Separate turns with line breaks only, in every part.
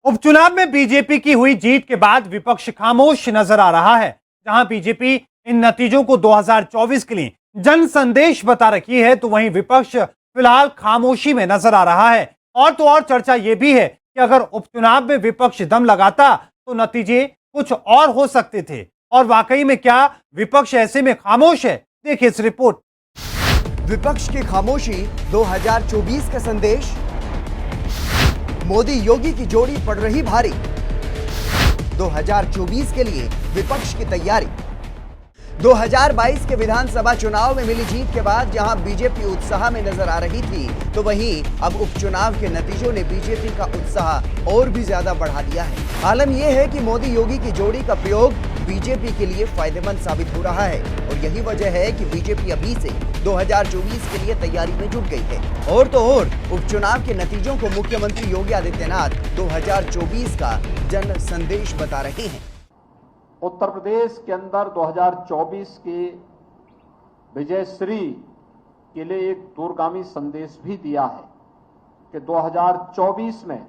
उपचुनाव में बीजेपी की हुई जीत के बाद विपक्ष खामोश नजर आ रहा है। जहां बीजेपी इन नतीजों को 2024 के लिए जन संदेश बता रखी है, तो वहीं विपक्ष फिलहाल खामोशी में नजर आ रहा है। और तो और चर्चा यह भी है कि अगर उपचुनाव में विपक्ष दम लगाता तो नतीजे कुछ और हो सकते थे। और वाकई में क्या विपक्ष ऐसे में खामोश है? देखिए इस रिपोर्ट।
विपक्ष की खामोशी 2024 का संदेश। मोदी योगी की जोड़ी पड़ रही भारी। 2024 के लिए विपक्ष की तैयारी। 2022 के विधानसभा चुनाव में मिली जीत के बाद जहां बीजेपी उत्साह में नजर आ रही थी, तो वहीं अब उपचुनाव के नतीजों ने बीजेपी का उत्साह और भी ज्यादा बढ़ा दिया है। आलम यह है कि मोदी योगी की जोड़ी का प्रयोग बीजेपी के लिए फायदेमंद साबित हो रहा है और यही वजह है कि बीजेपी अभी से 2024 के लिए तैयारी में जुट गई है। और तो और उपचुनाव के नतीजों को मुख्यमंत्री योगी आदित्यनाथ 2024 का जन संदेश बता रहे हैं।
उत्तर प्रदेश के अंदर 2024 के विजयश्री के लिए एक दूरगामी संदेश भी दिया है कि 2024 में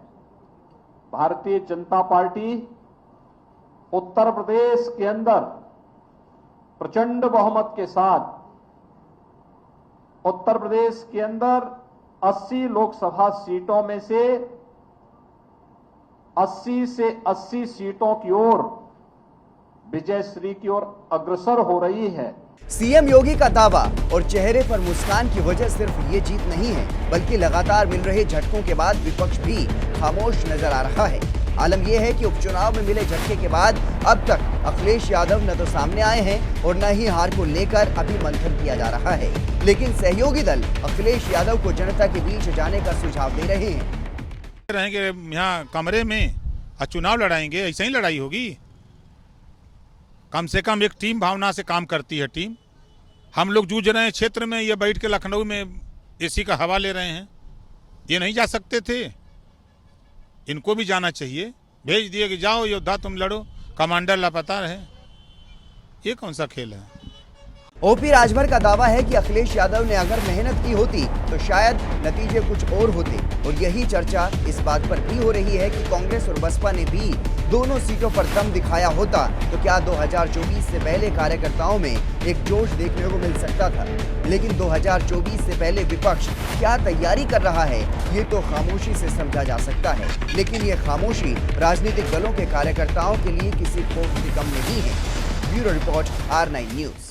भारतीय जनता पार्टी उत्तर प्रदेश के अंदर प्रचंड बहुमत के साथ उत्तर प्रदेश के अंदर 80 लोकसभा सीटों में से 80 सीटों की ओर विजयश्री की ओर अग्रसर हो रही है।
सीएम योगी का दावा और चेहरे पर मुस्कान की वजह सिर्फ ये जीत नहीं है, बल्कि लगातार मिल रहे झटकों के बाद विपक्ष भी खामोश नजर आ रहा है। आलम यह है कि उपचुनाव में मिले झटके के बाद अब तक अखिलेश यादव न तो सामने आए हैं और न ही हार को लेकर अभी मंथन किया जा रहा है। लेकिन सहयोगी दल अखिलेश यादव को जनता के बीच जाने का सुझाव दे रहे हैं।
रहेंगे यहाँ कमरे में और चुनाव लड़ाएंगे, ऐसे ही लड़ाई होगी। कम से कम एक टीम भावना से काम करती है टीम। हम लोग जूझ रहे हैं क्षेत्र में, ये बैठ के लखनऊ में एसी का हवा ले रहे हैं। ये नहीं जा सकते थे, इनको भी जाना चाहिए। भेज दिए कि जाओ योद्धा तुम लड़ो, कमांडर लापता रहे। ये कौन सा खेल है?
ओपी राजभर का दावा है कि अखिलेश यादव ने अगर मेहनत की होती तो शायद नतीजे कुछ और होते। और यही चर्चा इस बात पर भी हो रही है कि कांग्रेस और बसपा ने भी दोनों सीटों पर दम दिखाया होता तो क्या 2024 से पहले कार्यकर्ताओं में एक जोश देखने को मिल सकता था। लेकिन 2024 से पहले विपक्ष क्या तैयारी कर रहा है, ये तो खामोशी से समझा जा सकता है। लेकिन ये खामोशी राजनीतिक दलों के कार्यकर्ताओं के लिए किसी खौफ से कम नहीं है। Bureau report R9 news.